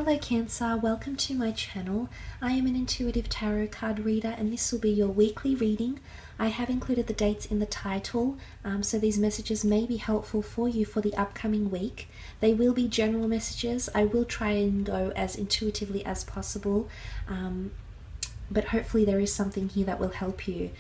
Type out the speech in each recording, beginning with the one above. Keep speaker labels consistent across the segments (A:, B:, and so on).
A: Hello Cancer, welcome to my channel. I am an intuitive tarot card reader and this will be your weekly reading. I have included the dates in the title, so these messages may be helpful for you for the upcoming week. They will be general messages. I will try and go as intuitively as possible, but hopefully there is something here that will help you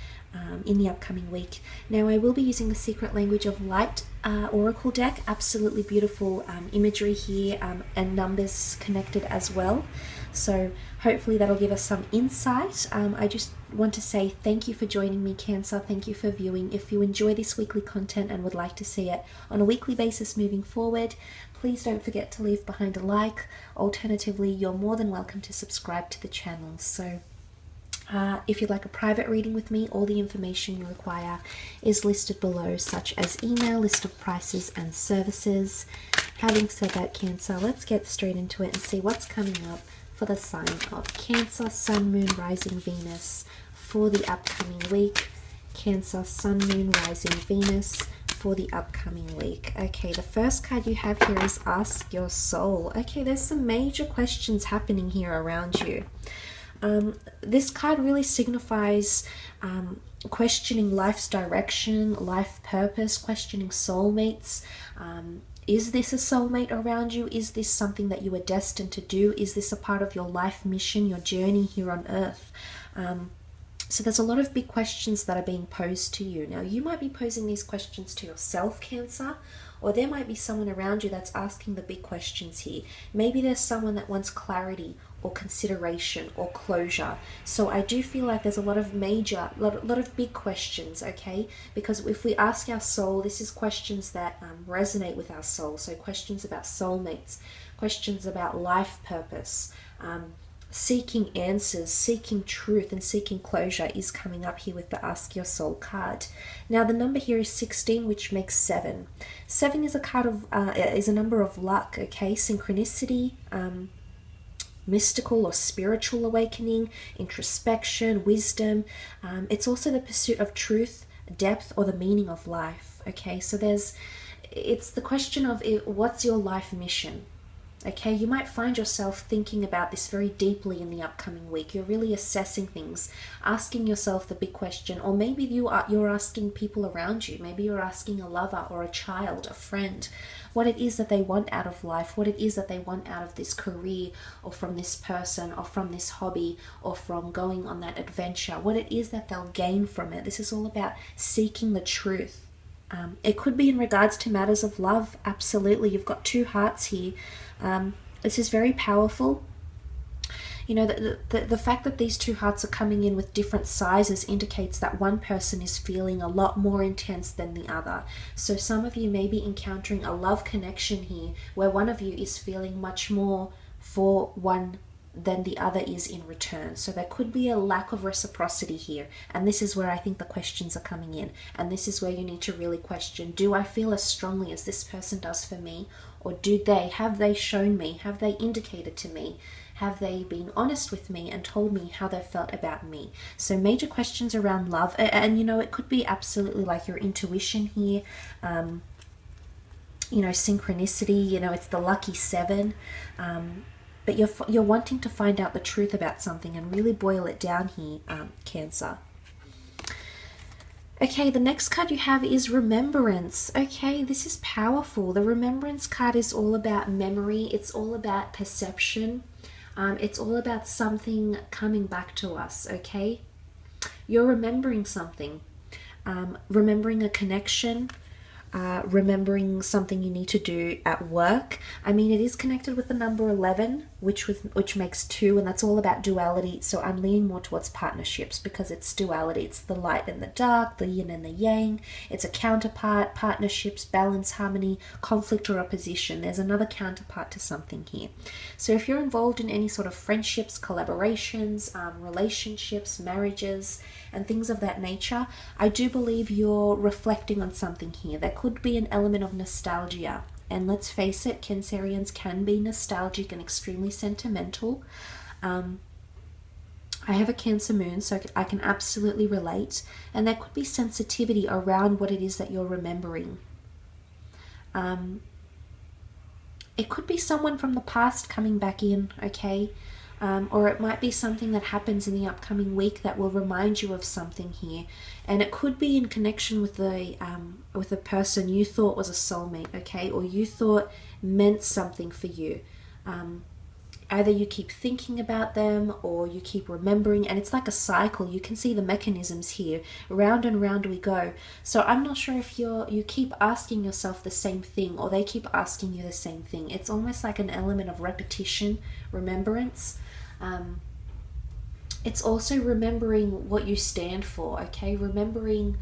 A: in the upcoming week. Now I will be using the Secret Language of Light Oracle deck. Absolutely beautiful imagery here and numbers connected as well. So hopefully that'll give us some insight. I just want to say thank you for joining me, Cancer. Thank you for viewing. If you enjoy this weekly content and would like to see it on a weekly basis moving forward, please don't forget to leave behind a like. Alternatively, you're more than welcome to subscribe to the channel. So if you'd like a private reading with me, all the information you require is listed below, such as email, list of prices and services. Having said that, Cancer, let's get straight into it and see what's coming up for the sign of Cancer, Sun, Moon, Rising, Venus for the upcoming week. Cancer, Sun, Moon, Rising, Venus for the upcoming week. Okay, the first card you have here is Ask Your Soul. Okay, there's some major questions happening here around you. This card really signifies questioning life's direction, life purpose, questioning soulmates. Is this a soulmate around you? Is this something that you were destined to do? Is this a part of your life mission, your journey here on earth? So there's a lot of big questions that are being posed to you. Now, you might be posing these questions to yourself, Cancer, or there might be someone around you that's asking the big questions here. Maybe there's someone that wants clarity or consideration or closure. So I do feel like there's a lot of lot of big questions, okay? Because if we ask our soul, this is questions that resonate with our soul. So questions about soulmates, questions about life purpose, seeking answers, seeking truth, and seeking closure is coming up here with the Ask Your Soul card. Now the number here is 16, which makes 7. 7 is a card of is a number of luck, okay? Synchronicity, mystical or spiritual awakening, introspection, wisdom. It's also the pursuit of truth, depth, or the meaning of life, okay? So it's the question of what's your life mission? Okay, you might find yourself thinking about this very deeply in the upcoming week. You're really assessing things, asking yourself the big question, or maybe you're asking people around you. Maybe you're asking a lover or a child, a friend, what it is that they want out of life, what it is that they want out of this career, or from this person, or from this hobby, or from going on that adventure, what it is that they'll gain from it. This is all about seeking the truth. It could be in regards to matters of love. Absolutely, you've got 2 hearts here. This is very powerful. You know, the fact that these 2 hearts are coming in with different sizes indicates that one person is feeling a lot more intense than the other. So some of you may be encountering a love connection here where one of you is feeling much more for one than the other is in return. So there could be a lack of reciprocity here, and this is where I think the questions are coming in, and this is where you need to really question, do I feel as strongly as this person does for me, or have they shown me, have they indicated to me, have they been honest with me and told me how they felt about me? So major questions around love, and you know, it could be absolutely like your intuition here, you know, synchronicity, you know, it's the lucky 7, but you're wanting to find out the truth about something and really boil it down here, Cancer. Okay, the next card you have is Remembrance. Okay, this is powerful. The Remembrance card is all about memory. It's all about perception. It's all about something coming back to us, okay? You're remembering something. Remembering a connection. Remembering something you need to do at work. I mean, it is connected with the number 11, which makes 2, and that's all about duality. So I'm leaning more towards partnerships because it's duality. It's the light and the dark, the yin and the yang. It's a counterpart, partnerships, balance, harmony, conflict or opposition. There's another counterpart to something here. So if you're involved in any sort of friendships, collaborations, relationships, marriages, and things of that nature, I do believe you're reflecting on something here. There could be an element of nostalgia. And let's face it, Cancerians can be nostalgic and extremely sentimental. I have a Cancer moon, so I can absolutely relate. And there could be sensitivity around what it is that you're remembering. it could be someone from the past coming back in, okay? Or it might be something that happens in the upcoming week that will remind you of something here. And it could be in connection with a person you thought was a soulmate, okay? Or you thought meant something for you. Either you keep thinking about them or you keep remembering, and it's like a cycle. You can see the mechanisms here. Round and round we go. So I'm not sure if you keep asking yourself the same thing or they keep asking you the same thing. It's almost like an element of repetition, remembrance. It's also remembering what you stand for, okay? Remembering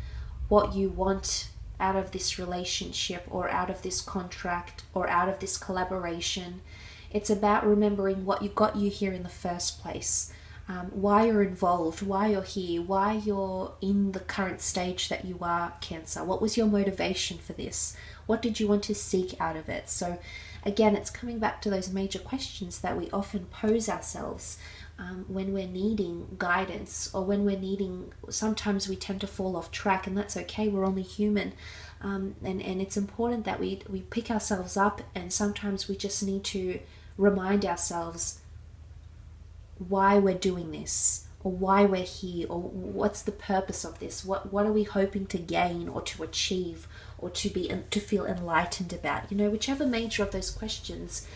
A: what you want out of this relationship or out of this contract or out of this collaboration. It's about remembering what got you here in the first place, why you're involved, why you're here, why you're in the current stage that you are, Cancer. What was your motivation for this? What did you want to seek out of it? So again, it's coming back to those major questions that we often pose ourselves when we're needing guidance, or when we're needing, sometimes we tend to fall off track, and that's okay, we're only human. And it's important that we pick ourselves up, and sometimes we just need to remind ourselves why we're doing this, or why we're here, or what's the purpose of this, what are we hoping to gain or to achieve, or to feel enlightened about, whichever major of those questions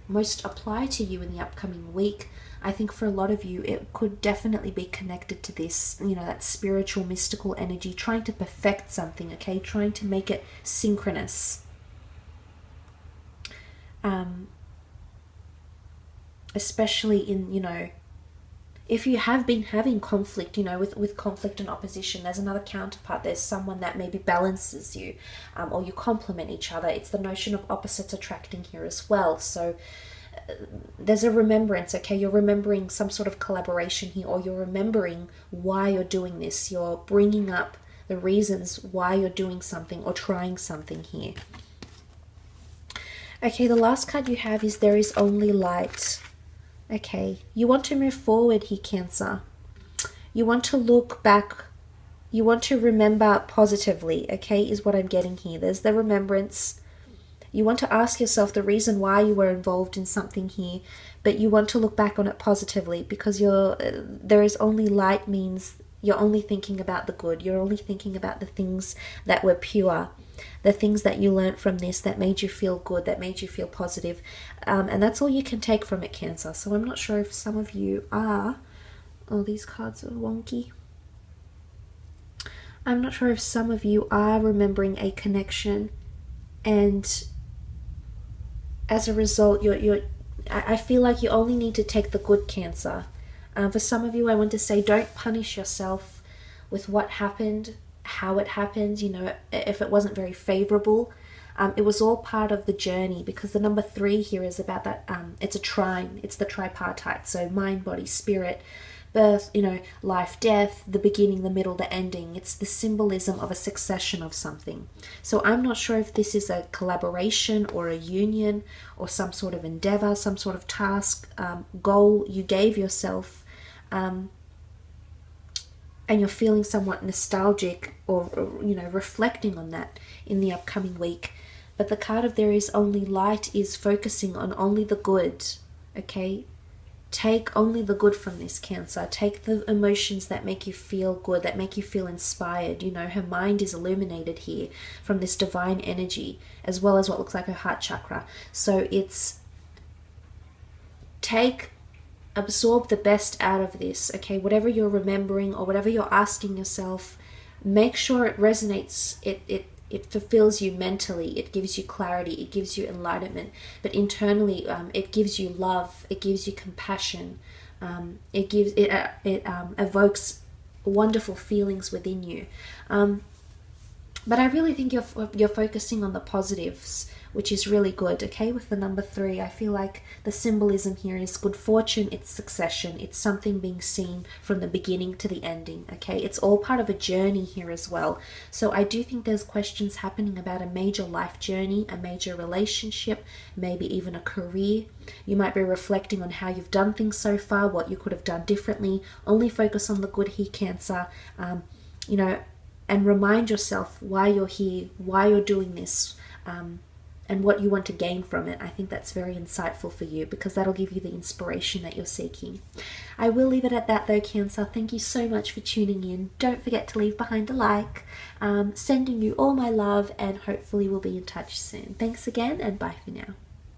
A: most apply to you in the upcoming week. I think for a lot of you it could definitely be connected to this, that spiritual, mystical energy, trying to perfect something, okay, trying to make it synchronous. Especially in, if you have been having conflict, with conflict and opposition, there's another counterpart. There's someone that maybe balances you, or you complement each other. It's the notion of opposites attracting here as well. So there's a remembrance, okay? You're remembering some sort of collaboration here, or you're remembering why you're doing this. You're bringing up the reasons why you're doing something or trying something here. Okay, the last card you have is There Is Only Light. Okay, you want to move forward here, Cancer. You want to look back. You want to remember positively, okay, is what I'm getting here. There's the remembrance. You want to ask yourself the reason why you were involved in something here, but you want to look back on it positively, because there is only light means you're only thinking about the good. You're only thinking about the things that were pure, the things that you learned from this that made you feel good, that made you feel positive. And that's all you can take from it, Cancer. So I'm not sure if some of you are... Oh, these cards are wonky. I'm not sure if some of you are remembering a connection, and as a result, I feel like you only need to take the good, Cancer. For some of you, I want to say, don't punish yourself with what happened, how it happened, if it wasn't very favorable. It was all part of the journey, because the number 3 here is about that, it's a trine, it's the tripartite, so mind, body, spirit, birth, life, death, the beginning, the middle, the ending. It's the symbolism of a succession of something. So I'm not sure if this is a collaboration or a union or some sort of endeavor, some sort of task, goal you gave yourself, and you're feeling somewhat nostalgic or reflecting on that in the upcoming week. But the card of There Is Only Light is focusing on only the good, okay? Take only the good from this, Cancer. Take the emotions that make you feel good, that make you feel inspired. Her mind is illuminated here from this divine energy, as well as what looks like her heart chakra. So it's absorb the best out of this, okay? Whatever you're remembering or whatever you're asking yourself, make sure it resonates, it fulfills you mentally, it gives you clarity, it gives you enlightenment, but internally it gives you love, it gives you compassion, it evokes wonderful feelings within you. But I really think you're focusing on the positives, which is really good, okay? With the number 3, I feel like the symbolism here is good fortune, it's succession, it's something being seen from the beginning to the ending, okay? It's all part of a journey here as well. So I do think there's questions happening about a major life journey, a major relationship, maybe even a career. You might be reflecting on how you've done things so far, what you could have done differently. Only focus on the good here, Cancer. And remind yourself why you're here, why you're doing this, and what you want to gain from it. I think that's very insightful for you, because that'll give you the inspiration that you're seeking. I will leave it at that though, Cancer. Thank you so much for tuning in. Don't forget to leave behind a like. Sending you all my love, and hopefully we'll be in touch soon. Thanks again, and bye for now.